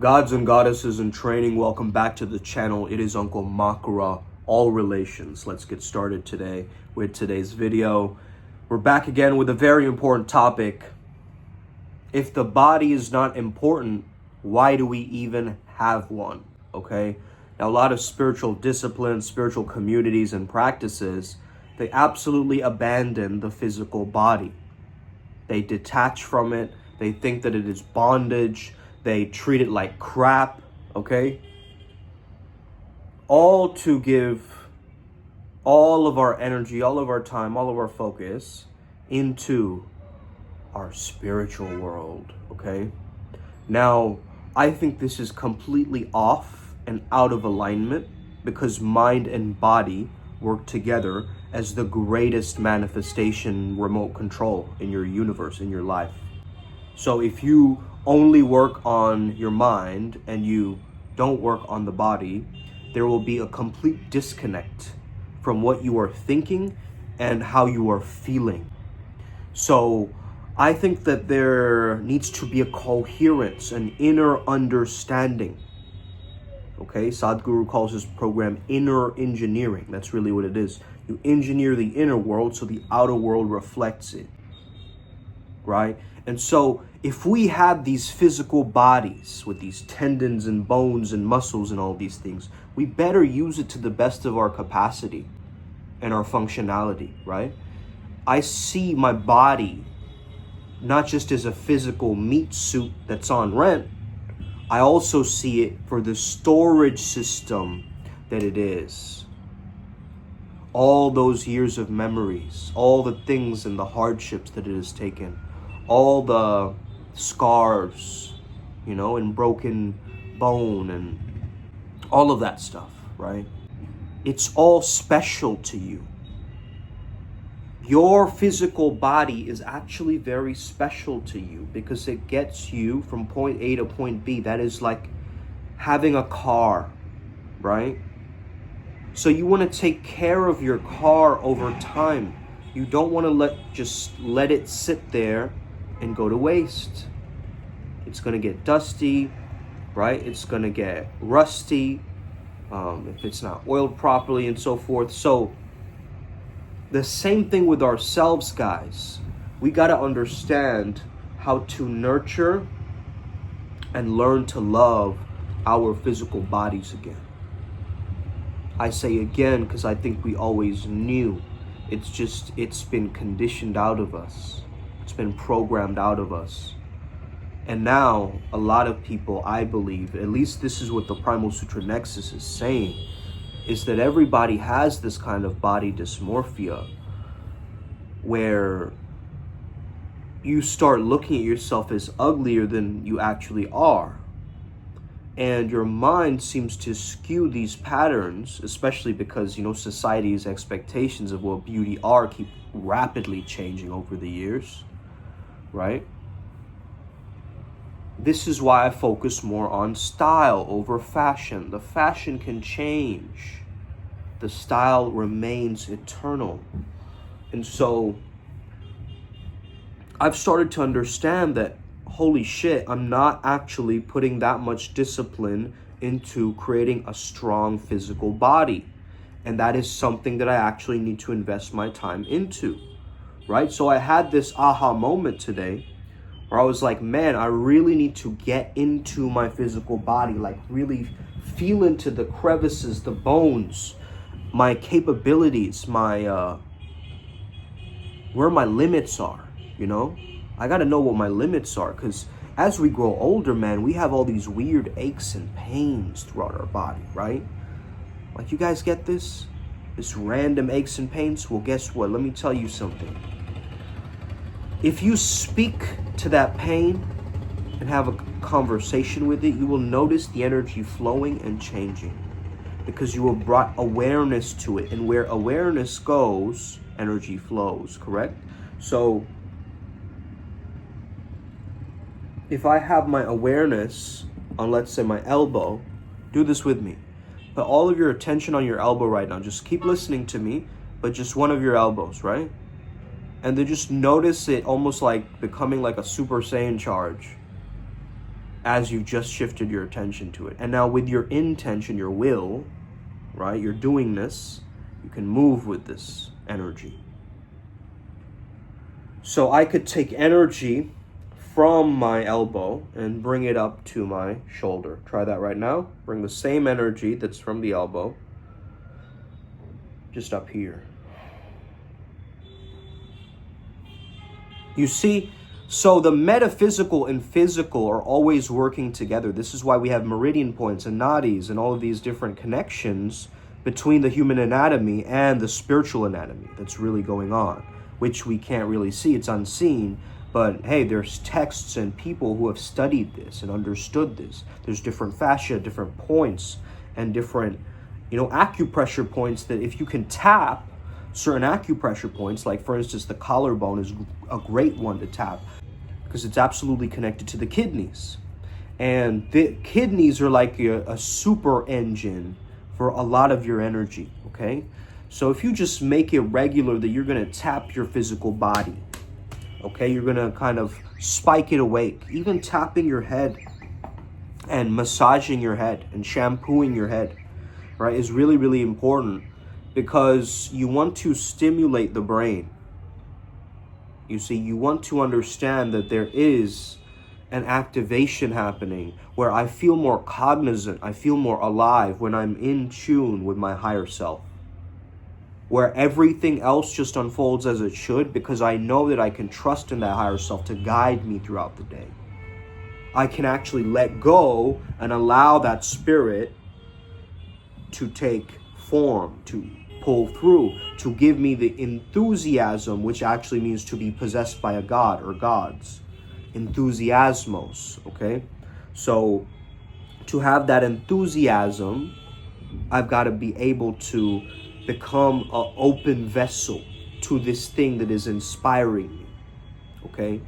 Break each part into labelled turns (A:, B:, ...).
A: Gods and goddesses in training, welcome back to the channel. It is Uncle Makara, all relations. Let's get started today with today's video. We're back again with a very important topic. If the body is not important, why do we even have one? Okay? Now, a lot of spiritual disciplines, spiritual communities and practices, they absolutely abandon the physical body. They detach from it. They think that it is bondage. They treat it like crap, okay? All to give all of our energy, all of our time, all of our focus into our spiritual world, okay? Now, I think this is completely off and out of alignment because mind and body work together as the greatest manifestation remote control in your universe, in your life. So if you only work on your mind and you don't work on the body, there will be a complete disconnect from what you are thinking and how you are feeling. So I think that there needs to be a coherence, an inner understanding. Okay, Sadhguru calls this program inner engineering. That's really what it is. You engineer the inner world so the outer world reflects it, right? And so if we have these physical bodies with these tendons and bones and muscles and all these things, we better use it to the best of our capacity and our functionality, right? I see my body not just as a physical meat suit that's on rent. I also see it for the storage system that it is. All those years of memories, all the things and the hardships that it has taken, all the scars, and broken bone and all of that stuff, right? It's all special to you. Your physical body is actually very special to you because it gets you from point A to point B. That is like having a car, right? So you want to take care of your car over time. You don't want to let it sit there and go to waste. It's going to get dusty, right? It's going to get rusty if it's not oiled properly and so forth. So the same thing with ourselves, guys. We got to understand how to nurture and learn to love our physical bodies again. I say again because I think we always knew. It's been conditioned out of us. It's been programmed out of us. And now a lot of people, I believe, at least this is what the Primal Sutra Nexus is saying, is that everybody has this kind of body dysmorphia where you start looking at yourself as uglier than you actually are. And your mind seems to skew these patterns, especially because, society's expectations of what beauty are keep rapidly changing over the years, right? This is why I focus more on style over fashion. The fashion can change. The style remains eternal. And so I've started to understand that, holy shit, I'm not actually putting that much discipline into creating a strong physical body. And that is something that I actually need to invest my time into, right? So I had this aha moment today where I was like, man, I really need to get into my physical body, like really feel into the crevices, the bones, my capabilities, where my limits are, I got to know what my limits are because as we grow older, man, we have all these weird aches and pains throughout our body, right? Like, you guys get this? This random aches and pains? Well, guess what? Let me tell you something. If you speak to that pain and have a conversation with it, you will notice the energy flowing and changing because you have brought awareness to it. And where awareness goes, energy flows, correct? So if I have my awareness on, let's say, my elbow, do this with me. Put all of your attention on your elbow right now. Just keep listening to me, but just one of your elbows, right? And then just notice it almost like becoming like a Super Saiyan charge. as you just shifted your attention to it. And now with your intention, your will, right, you're doing this, you can move with this energy. So I could take energy from my elbow and bring it up to my shoulder. Try that right now. Bring the same energy that's from the elbow just up here. You see, so the metaphysical and physical are always working together. This is why we have meridian points and nadis and all of these different connections between the human anatomy and the spiritual anatomy that's really going on, which we can't really see. It's unseen. But hey, there's texts and people who have studied this and understood this. There's different fascia, different points, and different, acupressure points that if you can tap certain acupressure points, like for instance, the collarbone is a great one to tap because it's absolutely connected to the kidneys. And the kidneys are like a super engine for a lot of your energy, okay? So if you just make it regular that you're gonna tap your physical body, okay? You're gonna kind of spike it awake. Even tapping your head and massaging your head and shampooing your head, right, is really, really important because you want to stimulate the brain. You see, you want to understand that there is an activation happening where I feel more cognizant, I feel more alive when I'm in tune with my higher self, where everything else just unfolds as it should because I know that I can trust in that higher self to guide me throughout the day. I can actually let go and allow that spirit to take form, to pull through, to give me the enthusiasm, which actually means to be possessed by a god or gods. Enthusiasmos, okay? So to have that enthusiasm, I've got to be able to become an open vessel to this thing that is inspiring me, okay?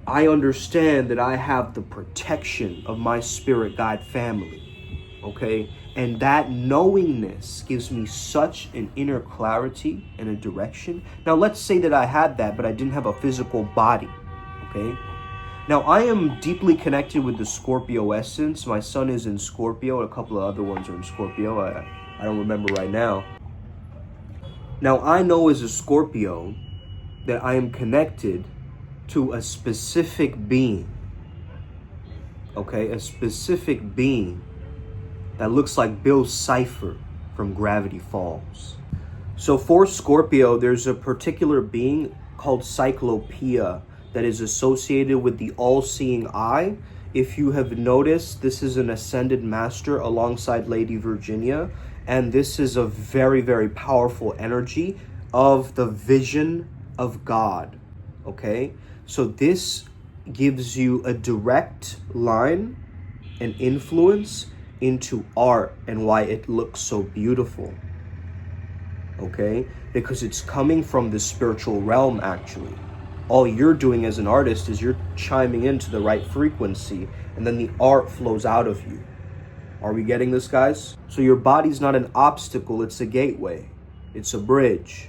A: I understand that I have the protection of my spirit guide family, okay? And that knowingness gives me such an inner clarity and a direction. Now, let's say that I had that, but I didn't have a physical body, okay? Now, I am deeply connected with the Scorpio essence. My sun is in Scorpio. A couple of other ones are in Scorpio. I don't remember right now. Now, I know as a Scorpio that I am connected to a specific being, okay? A specific being that looks like Bill Cipher from Gravity Falls. So for Scorpio, there's a particular being called Cyclopeia that is associated with the all-seeing eye. If you have noticed, this is an ascended master alongside Lady Virginia, and this is a very, very powerful energy of the vision of God, okay? So this gives you a direct line and influence into art and why it looks so beautiful, okay? Because it's coming from the spiritual realm, actually. All you're doing as an artist is you're chiming into the right frequency, and then the art flows out of you. Are we getting this, guys? So your body's not an obstacle, it's a gateway. It's a bridge.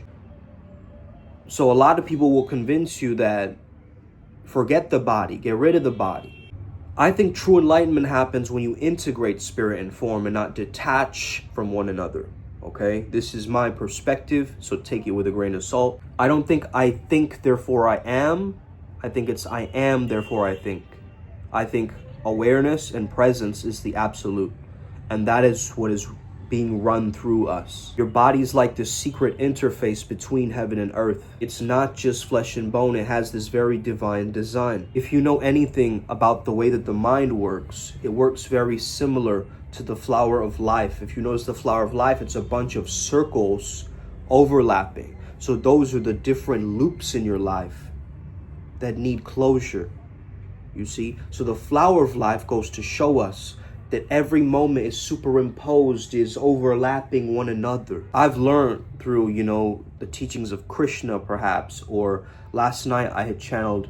A: So a lot of people will convince you that forget the body, get rid of the body. I think true enlightenment happens when you integrate spirit and form and not detach from one another, okay? This is my perspective, so take it with a grain of salt. I don't think I think, therefore I am. I think it's I am, therefore I think. I think awareness and presence is the absolute, and that is what is being run through us. Your body's like the secret interface between heaven and earth. It's not just flesh and bone, it has this very divine design. If you know anything about the way that the mind works, it works very similar to the flower of life. If you notice the flower of life, it's a bunch of circles overlapping. So those are the different loops in your life that need closure, you see? So the flower of life goes to show us that every moment is superimposed, is overlapping one another. I've learned through, the teachings of Krishna, perhaps, or last night I had channeled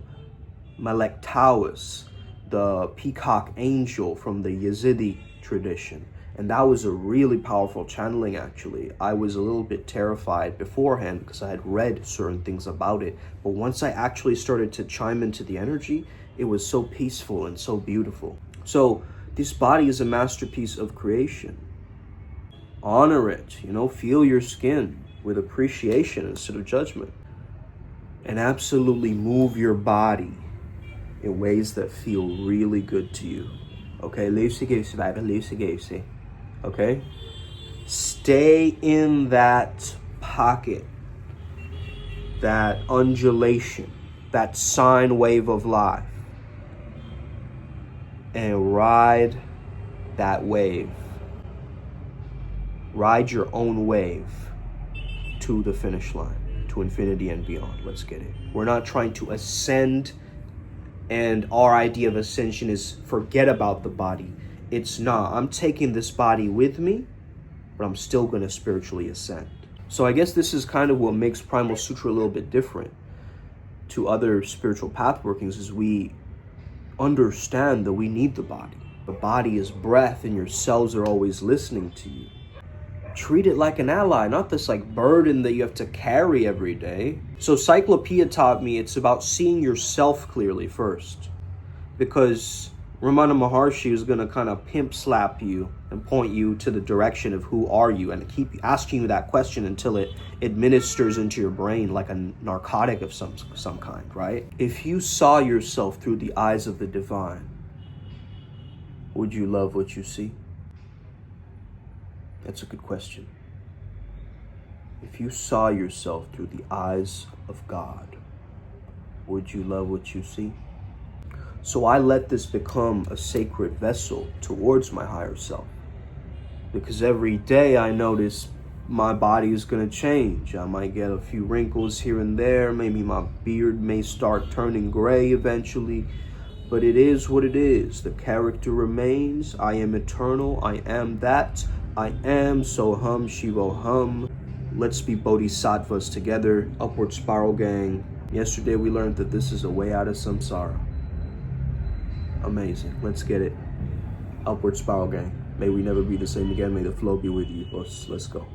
A: Malek Tawas, the peacock angel from the Yazidi tradition. And that was a really powerful channeling, actually. I was a little bit terrified beforehand because I had read certain things about it. But once I actually started to chime into the energy, It was so peaceful and so beautiful. So this body is a masterpiece of creation. Honor it, feel your skin with appreciation instead of judgment. And absolutely move your body in ways that feel really good to you. Okay, loosey-goosey, baby, loosey-goosey. Okay? Stay in that pocket, that undulation, that sine wave of life, and ride that wave. Ride your own wave to the finish line, to infinity and beyond. Let's get it. We're not trying to ascend, and our idea of ascension is forget about the body. It's not. I'm taking this body with me, but I'm still going to spiritually ascend. So I guess this is kind of what makes Primal Sutra a little bit different to other spiritual path workings, is we understand that we need the body. The body is breath, and your cells are always listening to you. Treat it like an ally, not this like burden that you have to carry every day. So Cyclopeia taught me it's about seeing yourself clearly first, because Ramana Maharshi is going to kind of pimp slap you and point you to the direction of who are you, and keep asking you that question until it administers into your brain like a narcotic of some kind, right? If you saw yourself through the eyes of the divine, would you love what you see? That's a good question. If you saw yourself through the eyes of God, would you love what you see? So I let this become a sacred vessel towards my higher self, because every day I notice my body is going to change. I might get a few wrinkles here and there. Maybe my beard may start turning gray eventually, but it is what it is. The character remains. I am eternal. I am that. I am Soham Shivoham. Let's be bodhisattvas together. Upward Spiral Gang. Yesterday we learned that this is a way out of samsara. Amazing. Let's get it. Upward Spiral Gang. May we never be the same again. May the flow be with you. Let's go.